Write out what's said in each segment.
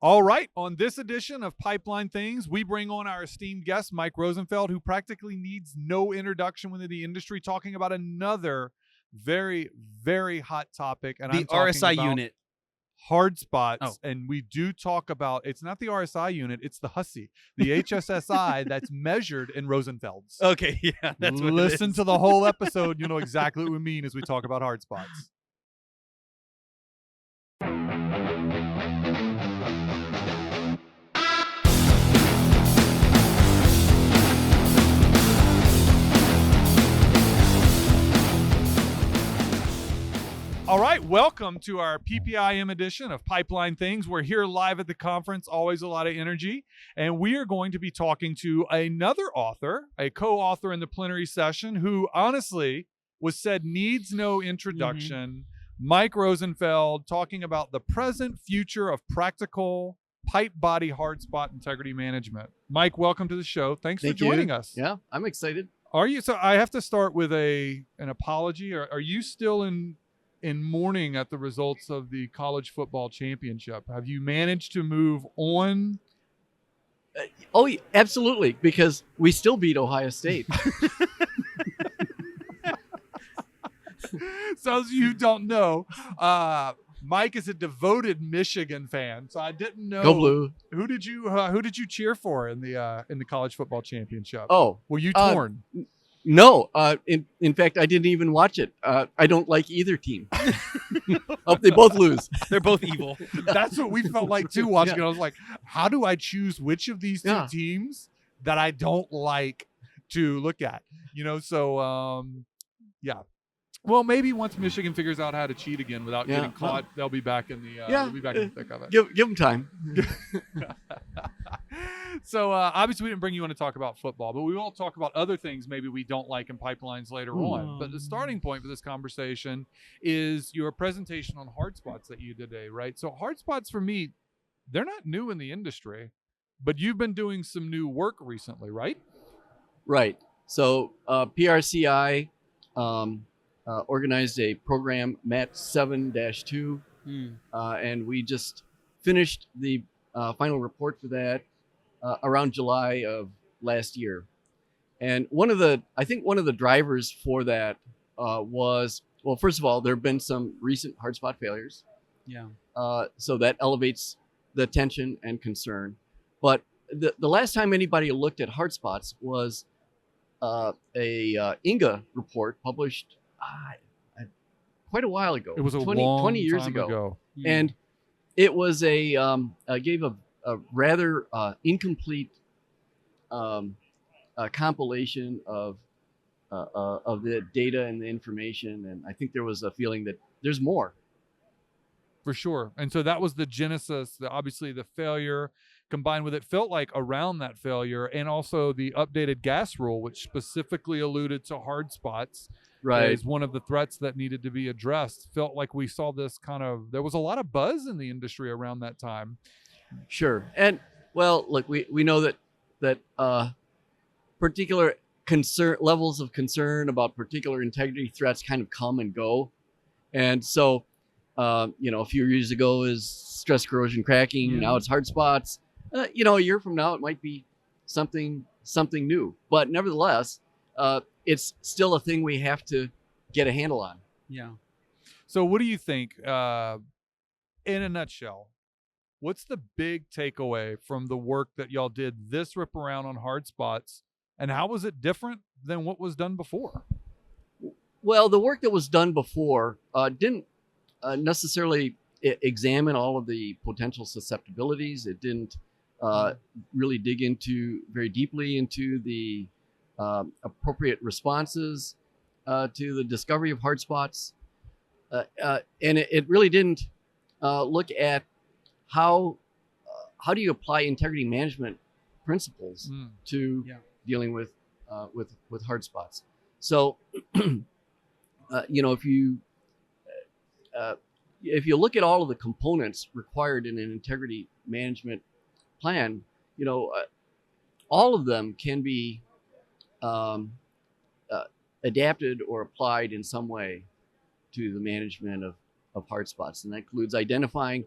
All right, on this edition of Pipeline Things, we bring on our esteemed guest, Mike Rosenfeld, who practically needs no introduction within the industry, talking about another very, very hot topic. And The I'm talking RSI about unit. hard spots. Oh. And we do talk about, it's not the RSI unit, it's the HUSI, the HSSI that's measured in Rosenfelds. Okay, yeah, that's what it Listen is. to the whole episode. You know exactly what we mean as we talk about hard spots. All right, welcome to our PPIM edition of Pipeline Things. We're here live at the conference, always a lot of energy, and we are going to be talking to another author, a co-author in the plenary session, who honestly was said needs no introduction. Mike Rosenfeld, talking about the present future of practical pipe body hard spot integrity management. Mike, welcome to the show. Thanks for joining us. Yeah, I'm excited. Are you? So I have to start with an apology. Are you still in mourning at the results of the college football championship? Have you managed to move on? Oh, absolutely, because we still beat Ohio State. So as you don't know, Mike is a devoted Michigan fan, so I didn't know. Go Blue. Who did you cheer for in the college football championship? Oh, were you torn? No. In fact, I didn't even watch it. I don't like either team. Hope they both lose. They're both evil. That's what we felt like too watching Yeah. it. I was like, how do I choose which of these two teams that I don't like to look at? So yeah. Well, maybe once Michigan figures out how to cheat again without getting caught, they'll be back in the they'll be back in the thick of it. Give them time. So obviously we didn't bring you on to talk about football, but we will talk about other things maybe we don't like in pipelines later on. But the starting point for this conversation is your presentation on hard spots that you did today, right? So hard spots for me, they're not new in the industry, but you've been doing some new work recently, right? Right. So PRCI organized a program, MAT 7-2, and we just finished the final report for that around July of last year. And I think one of the drivers for that was, well, first of all, there have been some recent hard spot failures. Yeah. So that elevates the attention and concern. But the last time anybody looked at hard spots was a INGA report published quite a while ago. It was 20 years ago. And it was gave a rather incomplete compilation of the data and the information, and I think there was a feeling that there's more. For sure. And so that was the genesis, obviously the failure combined with it felt like around that failure, and also the updated gas rule, which specifically alluded to hard spots as one of the threats that needed to be addressed. Felt like we saw this there was a lot of buzz in the industry around that time. Sure. And well, look, we know that particular levels of concern about particular integrity threats kind of come and go. And so, a few years ago is stress corrosion cracking. Now it's hard spots. A year from now, it might be something new. But nevertheless, it's still a thing we have to get a handle on. Yeah. So what do you think, in a nutshell, what's the big takeaway from the work that y'all did this rip around on hard spots, and how was it different than what was done before? Well, the work that was done before didn't necessarily examine all of the potential susceptibilities. It didn't really dig very deeply into the appropriate responses to the discovery of hard spots. And it really didn't look at how do you apply integrity management principles to dealing with hard spots. So, if you look at all of the components required in an integrity management plan, all of them can be adapted or applied in some way to the management of hard spots. And that includes identifying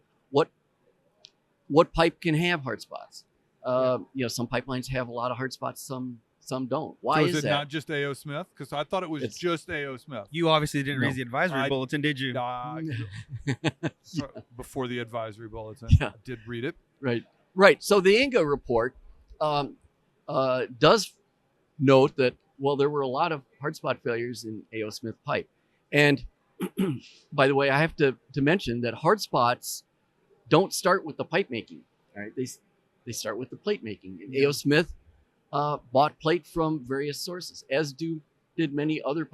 what pipe can have hard spots. Some pipelines have a lot of hard spots, some don't. Why so is it that? not just A.O. Smith? Because I thought it was just A.O. Smith. You obviously didn't No. read the advisory bulletin, did you? Before the advisory bulletin, Yeah. I did read it. Right. So the INGA report does note that, well, there were a lot of hard spot failures in A.O. Smith pipe. And by the way, I have to mention that hard spots don't start with the pipe making. All right, they start with the plate making. And A.O. Smith bought plate from various sources, as did many other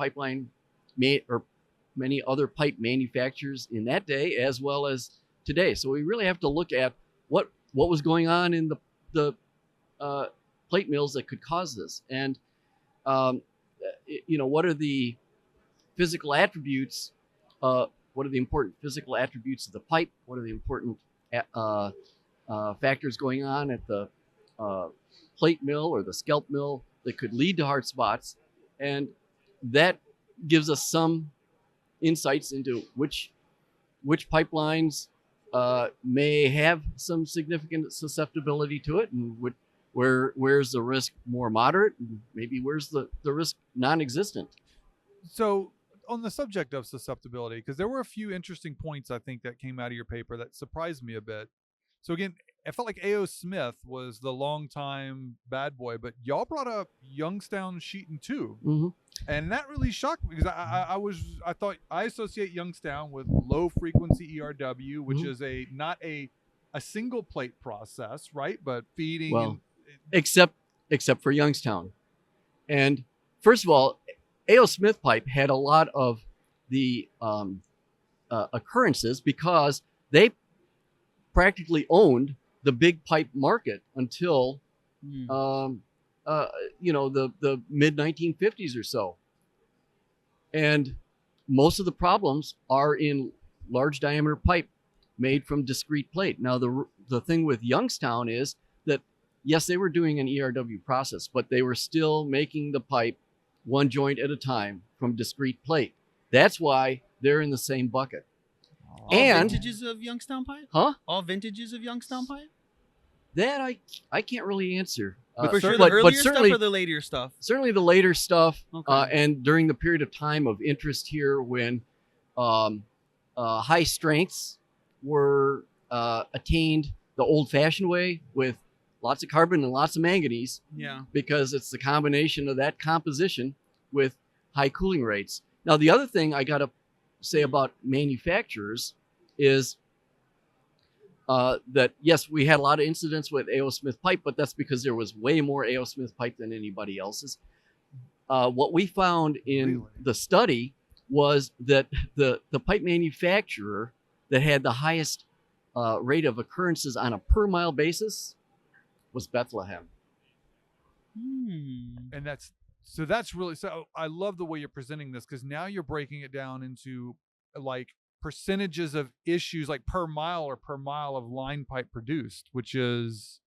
many other pipe manufacturers in that day as well as today. So we really have to look at what was going on in the plate mills that could cause this, and what are the physical attributes? What are the important physical attributes of the pipe? What are the important factors going on at the plate mill or the scalp mill that could lead to hard spots? And that gives us some insights into which pipelines may have some significant susceptibility to it, and where's the risk more moderate, and maybe where's the risk non-existent. So on the subject of susceptibility, because there were a few interesting points I think that came out of your paper that surprised me a bit. So again, I felt like A.O. Smith was the longtime bad boy, but y'all brought up Youngstown Sheet and Tube. Mm-hmm. And that really shocked me because I thought I associate Youngstown with low frequency ERW, which is not a single plate process, right? But feeding. Well, except for Youngstown. And first of all, A.O. Smith pipe had a lot of the occurrences because they practically owned the big pipe market until the mid 1950s or so. And most of the problems are in large diameter pipe made from discrete plate. Now the thing with Youngstown is that yes, they were doing an ERW process, but they were still making the pipe one joint at a time from discrete plate. That's why they're in the same bucket. All vintages of Youngstown pipe? Huh? All vintages of Youngstown pipe? That I can't really answer. But for sure, the earlier stuff or the later stuff? Certainly the later stuff. Okay. And during the period of time of interest here when high strengths were attained the old-fashioned way with lots of carbon and lots of manganese. Yeah. Because it's the combination of that composition with high cooling rates. Now, the other thing I got to say about manufacturers is that, yes, we had a lot of incidents with A.O. Smith pipe, but that's because there was way more A.O. Smith pipe than anybody else's. What we found in the study was that the pipe manufacturer that had the highest rate of occurrences on a per mile basis was Bethlehem. And that's really, so I love the way you're presenting this, because now you're breaking it down into like percentages of issues like per mile of line pipe produced, which is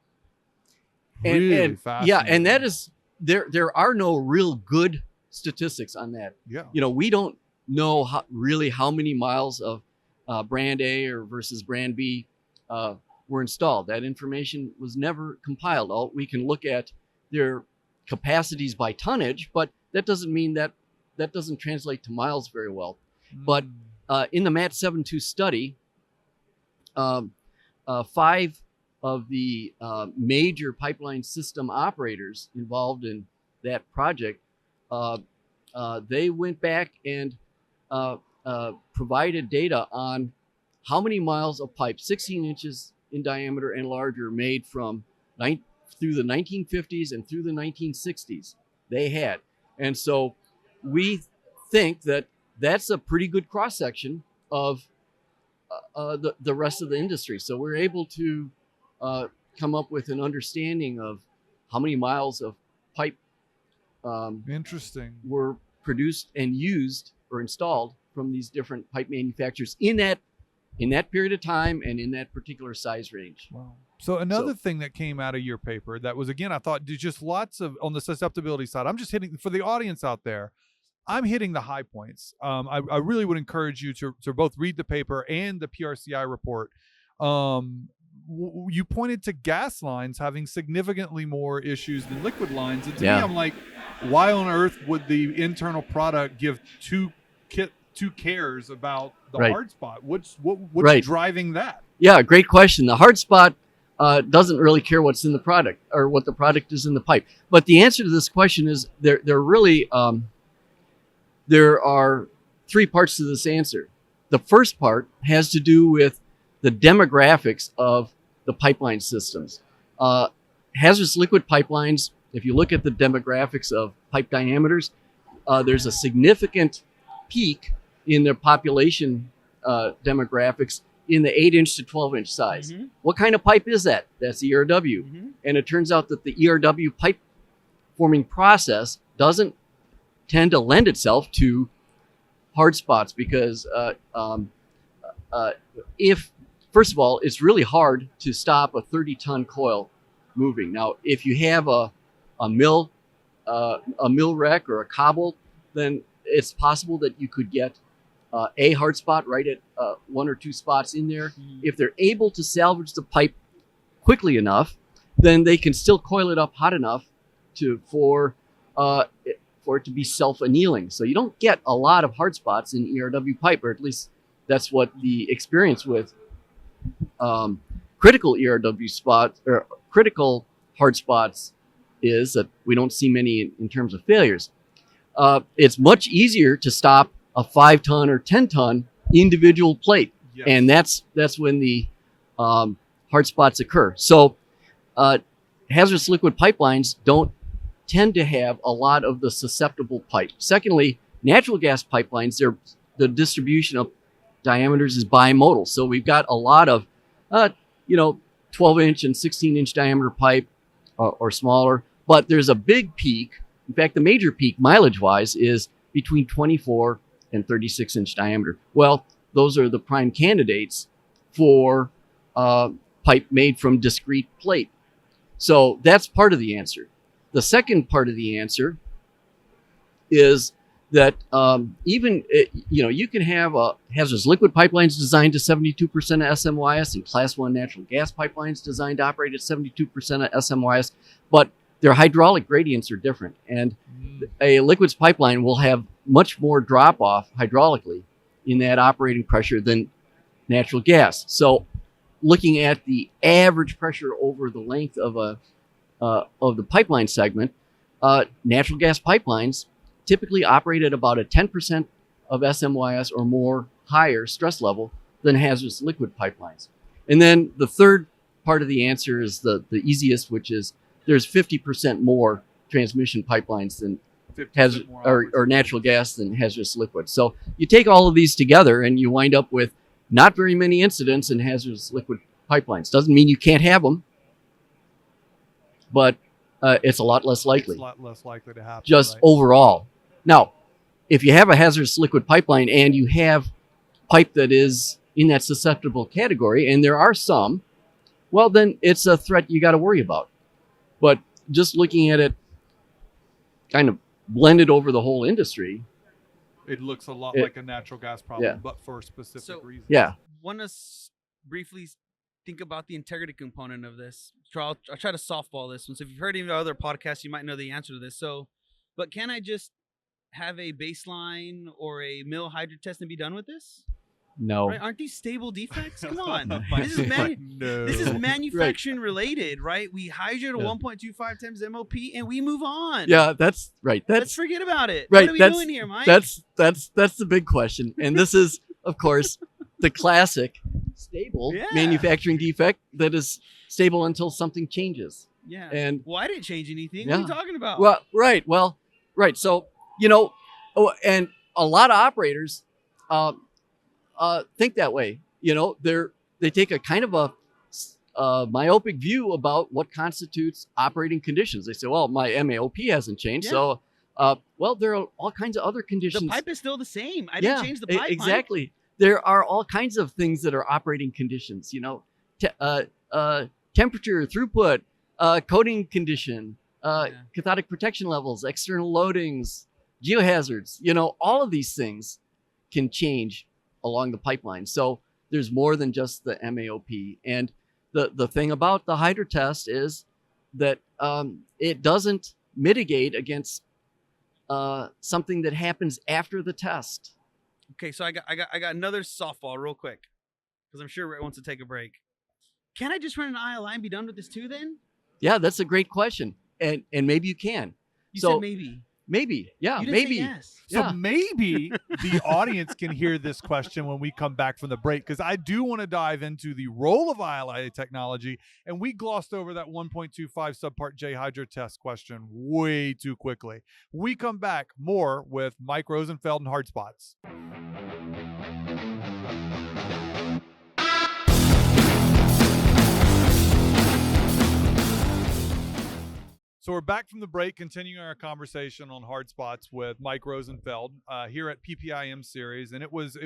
really fascinating. Yeah, and that is, there are no real good statistics on that. Yeah. We don't know how many miles of brand A or versus brand B were installed. That information was never compiled. All we can look at their capacities by tonnage, but that doesn't mean that doesn't translate to miles very well. But in the MAT 72 study, 5 of the major pipeline system operators involved in that project, they went back and provided data on how many miles of pipe, 16 inches in diameter and larger, made from through the 1950s and through the 1960s they had. And so we think that that's a pretty good cross-section of the rest of the industry. So we're able to come up with an understanding of how many miles of pipe interesting were produced and used or installed from these different pipe manufacturers in that period of time and in that particular size range. Wow. So another thing that came out of your paper that was, again, I thought just lots of, on the susceptibility side, I'm just hitting, for the audience out there, I'm hitting the high points. I really would encourage you to both read the paper and the PRCI report. you pointed to gas lines having significantly more issues than liquid lines, and to me, Yeah. I'm like, why on earth would the internal product give two cares about the Right. hard spot? What's Right. driving that? Yeah, great question. The hard spot doesn't really care what's in the product or what the product is in the pipe. But the answer to this question is there really there are three parts to this answer. The first part has to do with the demographics of the pipeline systems. Hazardous liquid pipelines, if you look at the demographics of pipe diameters, there's a significant peak in their population demographics in the 8-inch to 12-inch size. Mm-hmm. What kind of pipe is that? That's ERW. Mm-hmm. And it turns out that the ERW pipe forming process doesn't tend to lend itself to hard spots because if, first of all, it's really hard to stop a 30-ton coil moving. Now, if you have a mill wreck or a cobble, then it's possible that you could get a hard spot right at one or two spots in there. Mm-hmm. If they're able to salvage the pipe quickly enough, then they can still coil it up hot enough for it to be self-annealing. So you don't get a lot of hard spots in ERW pipe, or at least that's what the experience with critical ERW spots or critical hard spots is, that we don't see many in terms of failures. It's much easier to stop a 5-ton or 10-ton individual plate. Yes. And that's when the hard spots occur. So hazardous liquid pipelines don't tend to have a lot of the susceptible pipe. Secondly, natural gas pipelines, the distribution of diameters is bimodal. So we've got a lot of 12-inch and 16-inch diameter pipe or smaller, but there's a big peak. In fact, the major peak mileage-wise is between 24 and 36-inch diameter. Well, those are the prime candidates for pipe made from discrete plate. So that's part of the answer. The second part of the answer is that you can have hazardous liquid pipelines designed to 72% of SMYS and Class 1 natural gas pipelines designed to operate at 72% of SMYS, but their hydraulic gradients are different. And a liquids pipeline will have much more drop-off hydraulically in that operating pressure than natural gas. So looking at the average pressure over the length of the pipeline segment, natural gas pipelines typically operate at about a 10% of SMYS or more higher stress level than hazardous liquid pipelines. And then the third part of the answer is the easiest, which is there's 50% more transmission pipelines than or natural gas than hazardous liquid. So you take all of these together and you wind up with not very many incidents in hazardous liquid pipelines. Doesn't mean you can't have them, but it's a lot less likely. It's a lot less likely to happen. Just right? overall. Now, if you have a hazardous liquid pipeline and you have pipe that is in that susceptible category, and there are some, well, then it's a threat you got to worry about. But just looking at it kind of blended over the whole industry, it looks a lot like a natural gas problem, but for specific reasons. Yeah. Want to briefly think about the integrity component of this. So I'll try to softball this one. So if you've heard any other podcasts, you might know the answer to this. But can I just have a baseline or a mill hydro test and be done with this? No. Right? Aren't these stable defects? Come on. No. This is manufacturing related, right? We hydro to 1.25 times MOP and we move on. Yeah, that's right. Let's forget about it. Right. What are we doing here, Mike? That's the big question. And this is, of course, the classic stable manufacturing defect that is stable until something changes. Yeah. And I didn't change anything. What are you talking about? Well, right. So, and a lot of operators think that way. They take a kind of a myopic view about what constitutes operating conditions. They say, well, my MAOP hasn't changed. Yeah. So, there are all kinds of other conditions. The pipe is still the same. I didn't change the pipe. Exactly. Mike. There are all kinds of things that are operating conditions, temperature, throughput, coating condition, cathodic protection levels, external loadings, geohazards, all of these things can change along the pipeline. So there's more than just the MAOP. And the thing about the hydro test is that it doesn't mitigate against something that happens after the test. Okay, so I got another softball real quick because I'm sure Rhett wants to take a break. Can I just run an ILI and be done with this too then? Yeah, that's a great question, and maybe you can. You So said maybe. maybe, yeah, You didn't say maybe. yes. So Yeah. maybe the audience can hear this question when we come back from the break, because I do want to dive into the role of ILI technology, and we glossed over that 1.25 subpart J hydro test question way too quickly. We come back more with Mike Rosenfeld and Hard Spots. So we're back from the break, continuing our conversation on hard spots with Mike Rosenfeld here at PPIM series, and it was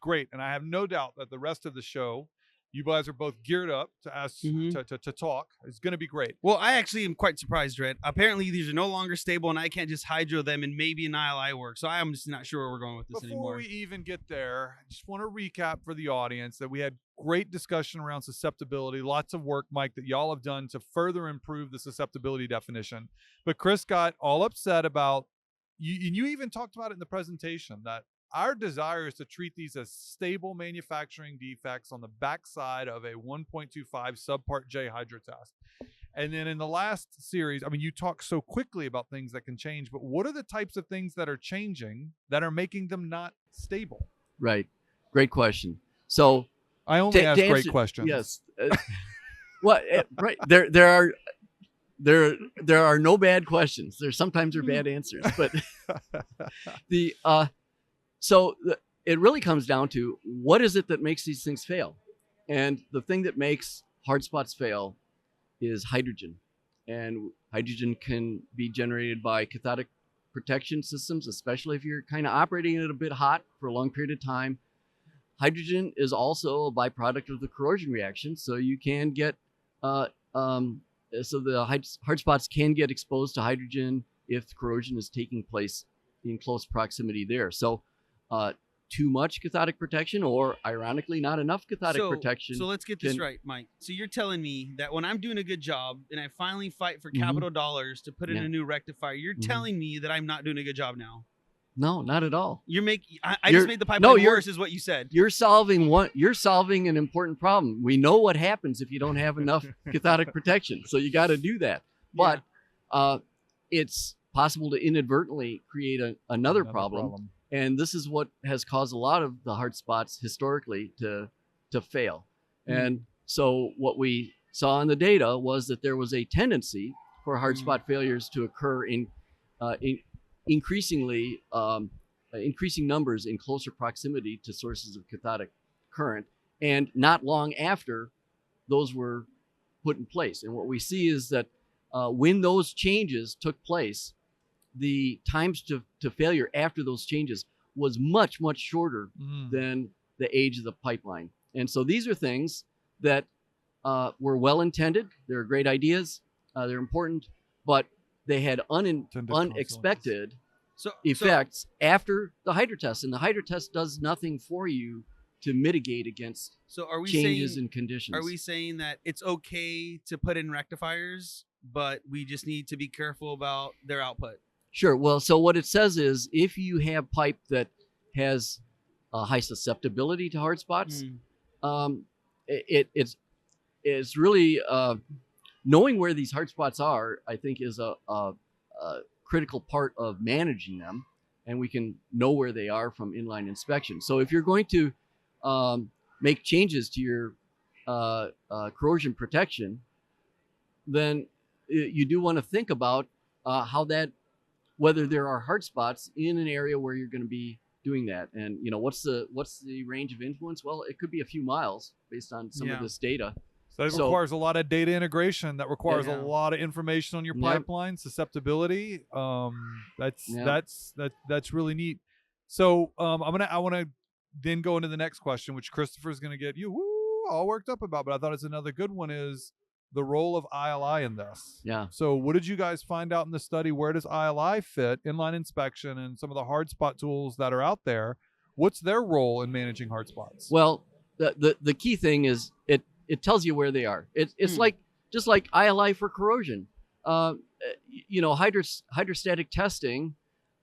great. And I have no doubt that the rest of the show, you guys are both geared up to ask to talk. It's going to be great. Well, I actually am quite surprised, Rhett. Apparently, these are no longer stable, and I can't just hydro them and maybe an ILI work. So I'm just not sure where we're going with this Before anymore. we even get there, I just want to recap for the audience that we had great discussion around susceptibility. Lots of work, Mike, that y'all have done to further improve the susceptibility definition. But Chris got all upset about, you even talked about it in the presentation, that our desire is to treat these as stable manufacturing defects on the backside of a 1.25 subpart J hydro test. And then in the last series, I mean, you talk so quickly about things that can change, but what are the types of things that are changing that are making them not stable? Right. Great question. So I only ask answer, great questions. Yes. Well, right. There are no bad questions. There sometimes are bad answers, but it really comes down to what is it that makes these things fail? And the thing that makes hard spots fail is hydrogen. And hydrogen can be generated by cathodic protection systems, especially if you're kind of operating it a bit hot for a long period of time. Hydrogen is also a byproduct of the corrosion reaction, so you can get so the hard spots can get exposed to hydrogen if corrosion is taking place in close proximity there. So too much cathodic protection, or ironically not enough cathodic protection. So let's get this right, Mike. So you're telling me that when I'm doing a good job and I finally fight for Mhm. capital dollars to put in Yeah. a new rectifier, you're Mhm. telling me that I'm not doing a good job now. No, not at all. I just made the pipeline worse, is what you said. You're solving an important problem. We know what happens if you don't have enough cathodic protection, so you got to do that. But it's possible to inadvertently create another problem. And this is what has caused a lot of the hard spots historically to fail. And so what we saw in the data was that there was a tendency for hard spot failures to occur in increasing numbers in closer proximity to sources of cathodic current, and not long after those were put in place. And what we see is that when those changes took place, the times to failure after those changes was much, much shorter than the age of the pipeline. And so these are things that were well-intended. They're great ideas. They're important, but they had unexpected effects after the hydro test. And the hydro test does nothing for you to mitigate against changes in conditions. Are we saying that it's okay to put in rectifiers, but we just need to be careful about their output? Sure. Well, so what it says is if you have pipe that has a high susceptibility to hard spots, it's really knowing where these hard spots are, I think, is a critical part of managing them, and we can know where they are from inline inspection. So if you're going to make changes to your corrosion protection, then you do want to think about whether there are hard spots in an area where you're going to be doing that. And what's the range of influence? Well, it could be a few miles based on some of this data. So that requires a lot of data integration. That requires a lot of information on your pipeline, susceptibility. That's really neat. So I want to then go into the next question, which Christopher's going to get you all worked up about. But I thought it's another good one, is the role of ILI in this. Yeah. So what did you guys find out in the study? Where does ILI fit, inline inspection, and some of the hard spot tools that are out there? What's their role in managing hard spots? Well, the key thing is it tells you where they are. It's like just like ILI for corrosion. Hydrostatic testing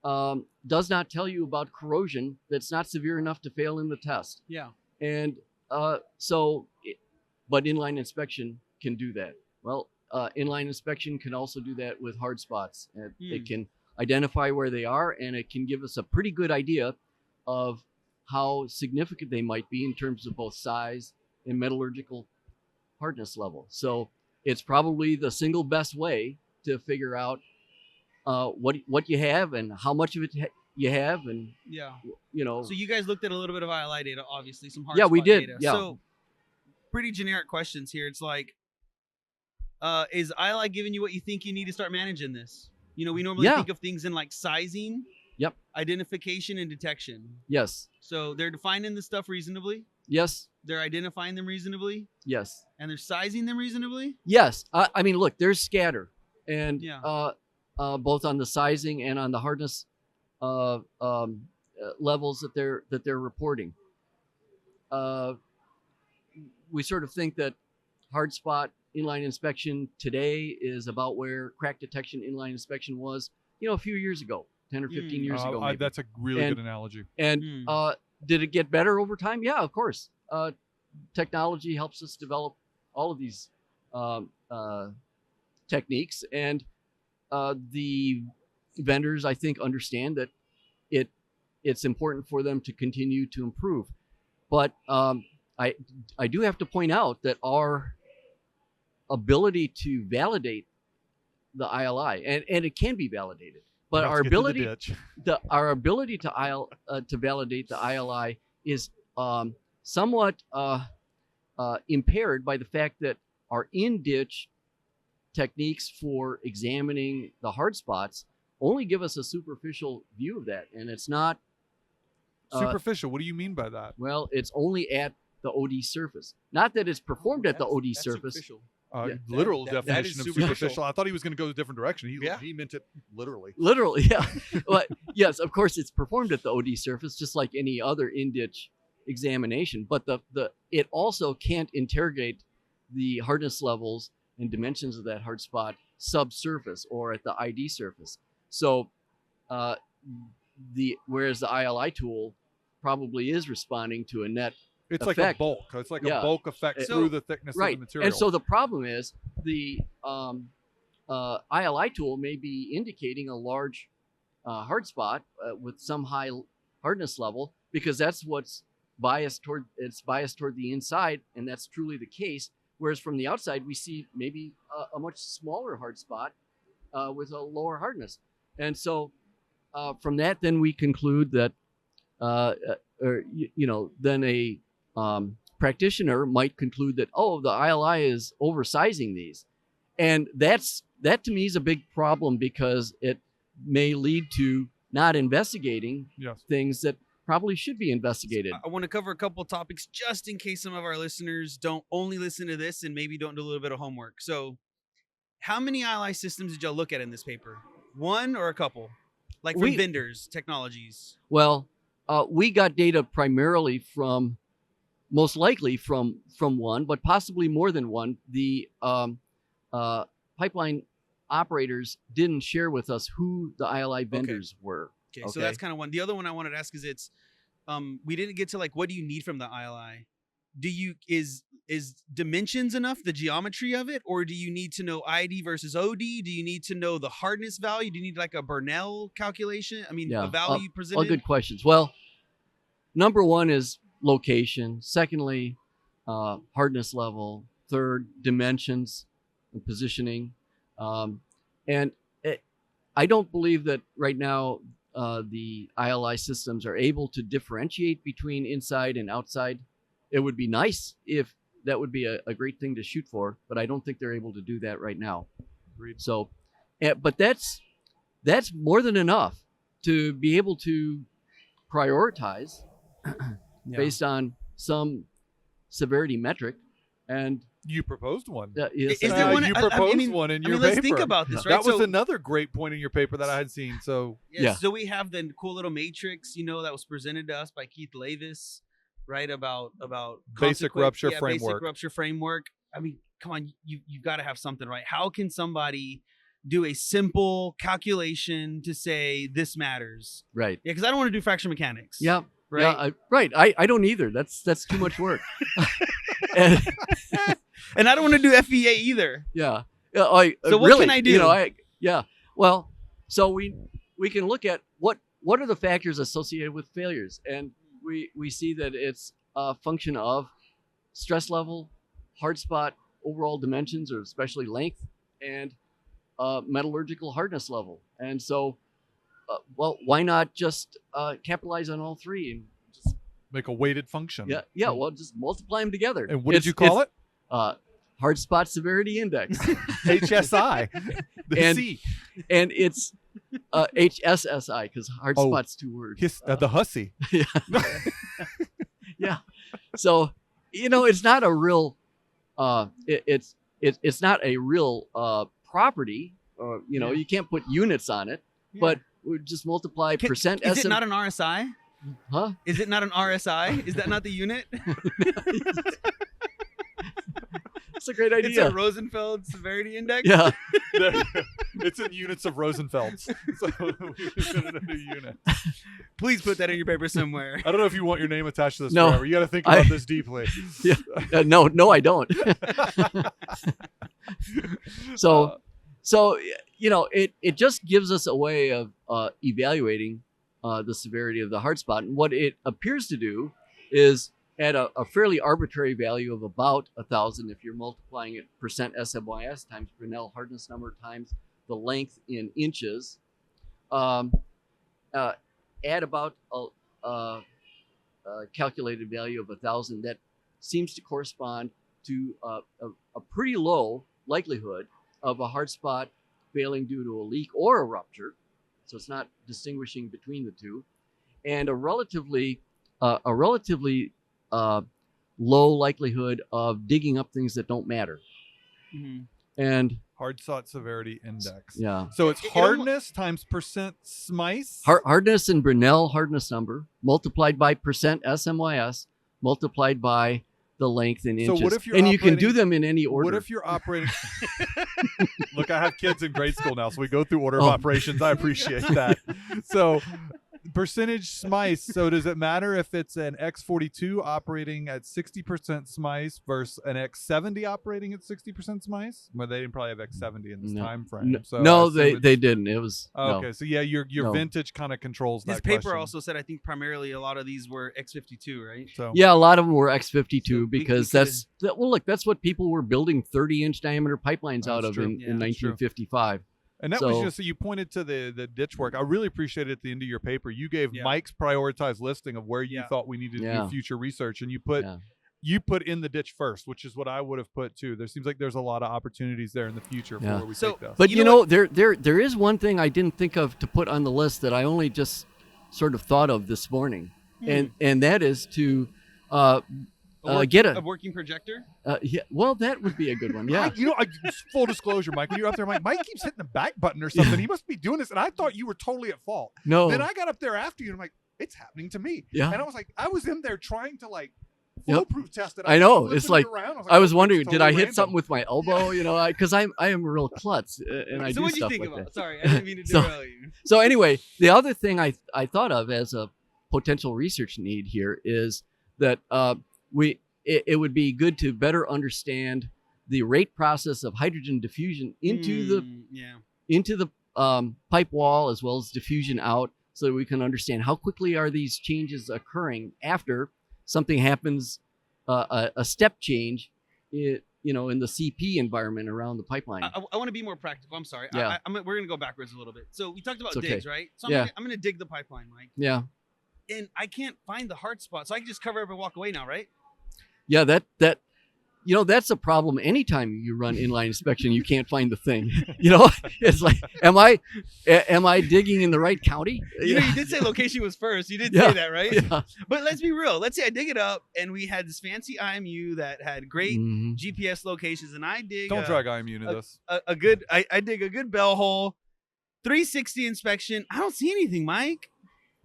does not tell you about corrosion that's not severe enough to fail in the test. Yeah. And but inline inspection can do that. Well, inline inspection can also do that with hard spots. It can identify where they are, and it can give us a pretty good idea of how significant they might be in terms of both size and metallurgical hardness level. So it's probably the single best way to figure out what you have and how much of it you have, and So you guys looked at a little bit of ILI data, obviously some hard Yeah, spot we did. data. Yeah. So pretty generic questions here. It's like, is ILI giving you what you think you need to start managing this? We normally think of things in like sizing, identification, and detection. Yes. So they're defining the stuff reasonably. Yes. They're identifying them reasonably. Yes. And they're sizing them reasonably. Yes. I mean, look, there's scatter, and both on the sizing and on the hardness levels that they're reporting. We sort of think that hard spot inline inspection today is about where crack detection inline inspection was, a few years ago, 10 or 15 years ago. Maybe. That's a really good analogy. And did it get better over time? Yeah, of course. Technology helps us develop all of these techniques, and the vendors, I think, understand that it's important for them to continue to improve. But I do have to point out that our ability to validate the ILI, and it can be validated, but our ability to validate the ILI is somewhat impaired by the fact that our in-ditch techniques for examining the hard spots only give us a superficial view of that, and it's not superficial. What do you mean by that? Well, it's only at the OD surface. Not that it's performed at the OD surface. Superficial. Literal that definition is of superficial. superficial. I thought he was going to go a different direction. He meant it literally. Literally, yeah. But yes, of course, it's performed at the OD surface, just like any other in-ditch examination. But it also can't interrogate the hardness levels and dimensions of that hard spot subsurface or at the ID surface. So, whereas the ILI tool probably is responding to a net. It's effect. like a bulk. It's like a bulk effect through the thickness of the material. And so the problem is the ILI tool may be indicating a large hard spot with some high hardness level, because that's what's biased toward. It's biased toward the inside, and that's truly the case. Whereas from the outside, we see maybe a much smaller hard spot with a lower hardness. And so from that, then we conclude that, then a practitioner might conclude that, the ILI is oversizing these. And that to me is a big problem, because it may lead to not investigating things that probably should be investigated. I want to cover a couple of topics just in case some of our listeners don't only listen to this and maybe don't do a little bit of homework. So how many ILI systems did y'all look at in this paper? One or a couple? Like from vendors, technologies? Well, we got data primarily most likely from one, but possibly more than one. The pipeline operators didn't share with us who the ILI vendors were. Okay, so that's kind of one. The other one I wanted to ask is we didn't get to like, what do you need from the ILI? Is dimensions enough, the geometry of it, or do you need to know ID versus OD? Do you need to know the hardness value? Do you need like a Bernal calculation? I mean, a value presented? All good questions. Well, number one is location. Secondly, hardness level. Third, dimensions and positioning. I don't believe that right now the ILI systems are able to differentiate between inside and outside. It would be nice if that would be a great thing to shoot for, but I don't think they're able to do that right now. Agreed. So, but that's more than enough to be able to prioritize based on some severity metric. And you proposed one. Yes, Is there one? You proposed one in your paper. Let's think about this, right? That was another great point in your paper that I had seen. So So we have the cool little matrix, that was presented to us by Keith Lavis. right? About Basic rupture basic framework. rupture framework. I mean, come on, you've got to have something, right? How can somebody do a simple calculation to say this matters? Right. Yeah, because I don't want to do fracture mechanics. Yeah. Right. Yeah. Right. I don't either. That's too much work. and, And I don't want to do FEA either. yeah. So what really, can I do? You know, yeah. Well, so we can look at what are the factors associated with failures, and we see that it's a function of stress level, hard spot, overall dimensions, or especially length, and metallurgical hardness level. And so, well, why not just capitalize on all three and just Make a weighted function. yeah. Well, just multiply them together. And what did you call it? Hard spot severity index. HSI. The C. And it's HSSI because hard Oh, spot's 2 words. The hussy. Yeah. Yeah. So, you know, it's not a real it's not a real property. You know, you can't put units on it, but we just multiply percent Is S. it not an RSI? Huh? Is it not an RSI? Is that not the unit? That's a great idea. It's a Rosenfeld severity index. Yeah. It's in units of Rosenfelds. So we invented a new unit. Please put that in your paper somewhere. I don't know if you want your name attached to this No. forever. You got to think about this deeply. Yeah. No, I don't. So you know, it just gives us a way of evaluating the severity of the hard spot. And what it appears to do is at a fairly arbitrary value of about 1,000, if you're multiplying it percent SMYS times Grinnell hardness number times the length in inches, at about a calculated value of 1,000, that seems to correspond to a pretty low likelihood of a hard spot failing due to a leak or a rupture. So it's not distinguishing between the two, and a relatively low likelihood of digging up things that don't matter. Mm-hmm. And Hard spot severity index. yeah, So it's hardness times percent SMICE. hardness and Grinnell hardness number multiplied by percent SMYS multiplied by the length in inches. So what if you're and you can operating- do them in any order. What if you're operating? Look, I have kids in grade school now, so we go through order of Oh. operations. I appreciate that. So percentage SMICE. So does it matter if it's an X42 operating at 60% SMICE versus an X70 operating at 60% SMICE? Well, they didn't probably have X70 in this time frame. So no, I assume they didn't. It was Oh, no. okay, so yeah, your No. vintage kind of controls This that paper question. also said I think primarily a lot of these were X52, right? So Yeah, a lot of them were X52 So we because could- well, look, that's what people were building 30-inch diameter pipelines out That's of true. in Yeah, that's true. 1955. And that was So- just, so you pointed to the ditch work. I really appreciated at the end of your paper. You gave Yeah. Mike's prioritized listing of where you Yeah. thought we needed to Yeah. do future research. And you Yeah. put in the ditch first, which is what I would have put too. There seems like there's a lot of opportunities there in the future for Yeah. where we So- take this. But You you know know, there is one thing I didn't think of to put on the list that I only just sort of thought of this morning, and that is to get a a working projector. yeah. Well, that would be a good one. Yeah. Full disclosure, Mike, when you're up there, Mike keeps hitting the back button or something. He must be doing this. And I thought you were totally at fault. No. Then I got up there after you and I'm like, it's happening to me. Yeah. And I was like, I was in there trying to like Yep. foolproof test it. I know. flipping It's it like, around. I was "Oh, wondering, it's did I totally hit something random." with my elbow? You know, because I am a real klutz, and I So do what do you stuff think like about? that. Sorry, I didn't mean to So- derail you. So anyway, the other thing I thought of as a potential research need here is that it would be good to better understand the rate process of hydrogen diffusion into the pipe wall as well as diffusion out, so that we can understand how quickly are these changes occurring after something happens, a step change, in the CP environment around the pipeline. I want to be more practical. I'm sorry. Yeah. We're going to go backwards a little bit. So we talked about It's okay. digs, right? So Yeah. I'm going to dig the pipeline, Mike. Yeah. And I can't find the hard spot. So I can just cover up and walk away now, right? Yeah, that's a problem. Anytime you run inline inspection, you can't find the thing. It's like, am I digging in the right county? You did say location was first. You did Yeah. say that, right? Yeah. But let's be real. Let's say I dig it up and we had this fancy IMU that had great Mhm. GPS locations, and I dig Don't drag IMU into this. a good I dig a good bell hole, 360 inspection. I don't see anything, Mike.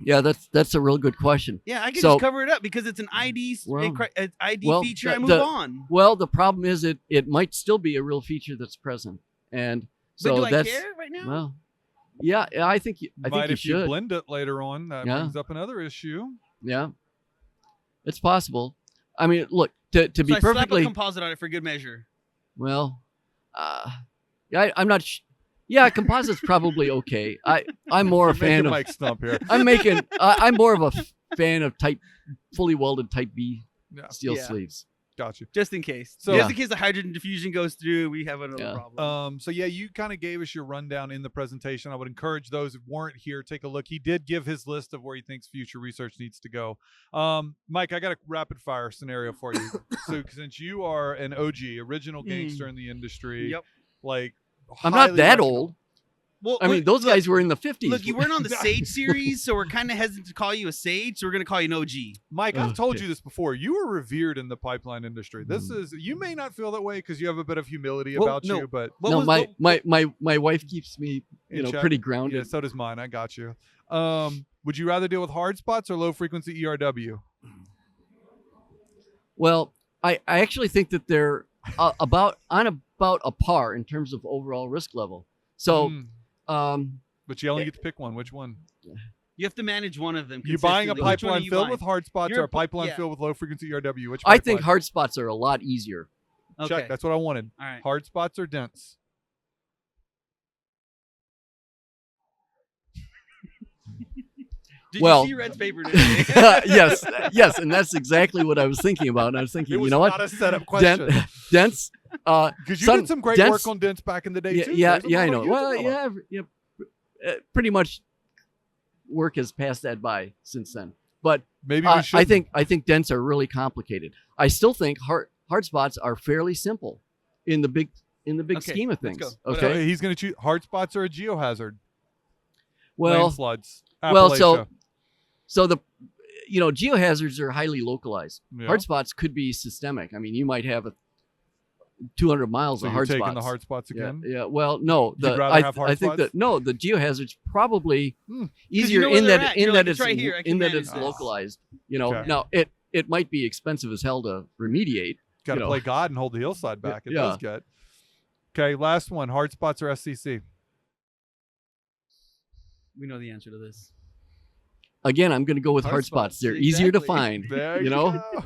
Yeah, that's a real good question. Yeah, I can So- just cover it up because it's an ID Well- ID well, feature the- and move the- on. Well, the problem is it might still be a real feature that's present, and so But do I that's care right now? well, yeah, I think you Might if you should. blend it later on. That Yeah. brings up another issue. Yeah, it's possible. I mean, look, to so be I slap a perfectly composite on it for good measure. well, yeah, I'm not. Yeah, composite's probably okay. I'm more a You're making fan of. Mike stump here. I'm more of a fan of fully welded type B Yeah, steel Yeah. sleeves. got you. Just in case. So- Just in case the hydrogen diffusion goes through, we have another Yeah. problem. So yeah, you kind of gave us your rundown in the presentation. I would encourage those who weren't here, take a look. He did give his list of where he thinks future research needs to go. Mike, I got a rapid fire scenario for you. So since you are an OG, original gangster in the industry, Yep. like I'm not highly that recommend- old. Well, I mean, those guys were in the 50s. Look, you weren't on the Sage series, so we're kind of hesitant to call you a Sage, so we're going to call you an OG. Mike, I've Oh, told okay. you this before. You are revered in the pipeline industry. This Mm. is you may not feel that way because you have a bit of humility Well, about no. you, but What no, was- my wife keeps me, In check. pretty yeah, grounded. so does mine. I got you. Would you rather deal with hard spots or low frequency ERW? Well, I actually think that they're about a par in terms of overall risk level. So, But you only get to pick one. Which one? You have to manage one of them. You buying a consistently. Which one are pipeline you filled buying? with hard spots You're or a a pi- pipeline yeah. filled with low frequency ERW? Which I pipeline? think hard spots are a lot easier. Okay. Check. That's what I wanted. All right. Hard spots or dense? Did Well- you see Red's paper today? yes, and that's exactly what I was thinking about. And I was thinking, It was you know not what, a setup question. dense. Because you some did some great dense- work on dense back in the day Yeah, too. yeah, There's a yeah. I lot know. of you Well, developed. pretty much. Work has passed that by since then. But Maybe we should. I think dents are really complicated. I still think hard spots are fairly simple in the big Okay, scheme of let's things. go. Okay. He's going to choose hard spots or a geohazard. Well, Landslides. well, Appalachia. so the geohazards are highly localized. Yeah. Hard spots could be systemic. I mean, you might have 200 miles So of you're hard taking spots. the hard spots Yeah, again. yeah. Well, no. You'd rather have hard I think spots? that no, the geohazards probably easier know where in they're that at. You're like, it's it's right here. I can in that manage it's this. localized. Okay. Now it might be expensive as hell to remediate. Got to you know. play God and hold the hillside back. It Yeah. does get. Okay, last one. Hard spots or SCC? We know the answer to this. Again, I'm going to go with Hard hard spots, spots. They're easier to exactly. find. There You know? go.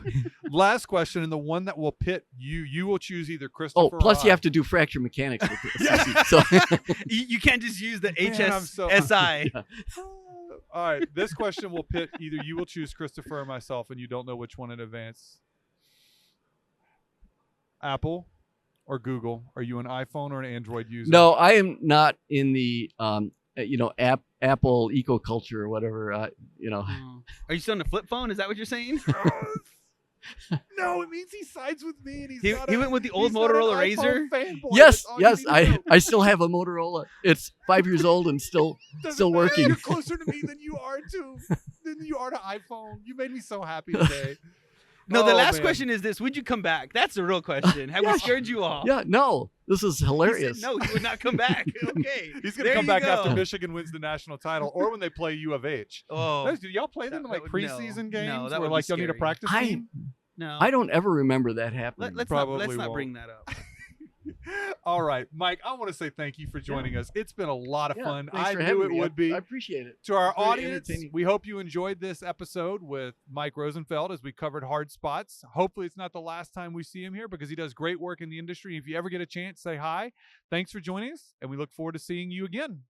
Last question, and the one that will pit you. You will choose either Christopher. Oh, plus or you I. have to do fracture mechanics with the SCC. So You can't just use the Man, I'm so- HSSI. All right, this question will pit either you will choose Christopher or myself, and you don't know which one in advance. Apple or Google? Are you an iPhone or an Android user? no, I am not in the Apple eco culture or whatever. Oh. Are you still on a flip phone? Is that what you're saying? No, it means he sides with me, and he's He- not he a- went with the old he's not an Motorola iPhone Razr? fanboy. Yes, That's all you yes, need to know. I still have a Motorola. It's 5 years old and still Doesn't still matter. working. You're closer to me than you are to iPhone. You made me so happy today. No, the Oh, last man. question is this: would you come back? That's the real question. Have Yeah. we scared you off? Yeah, no, this is He said hilarious. no, he would not come back. Okay, He's gonna There come you back go. after Michigan wins the national title, or when they play U of H. Oh Do y'all play them in that like would- preseason no. games? No, that where would like be y'all need a scary. practice I team? no. I don't ever remember that happening. Let's Probably not won't. bring that up. All right, Mike. I want to say thank you for joining us. It's been a lot of Yeah, fun. thanks I for knew having it me. would be. I appreciate it. To our Very audience, entertaining. we hope you enjoyed this episode with Mike Rosenfeld as we covered hard spots. Hopefully, it's not the last time we see him here because he does great work in the industry. If you ever get a chance, say hi. Thanks for joining us, and we look forward to seeing you again.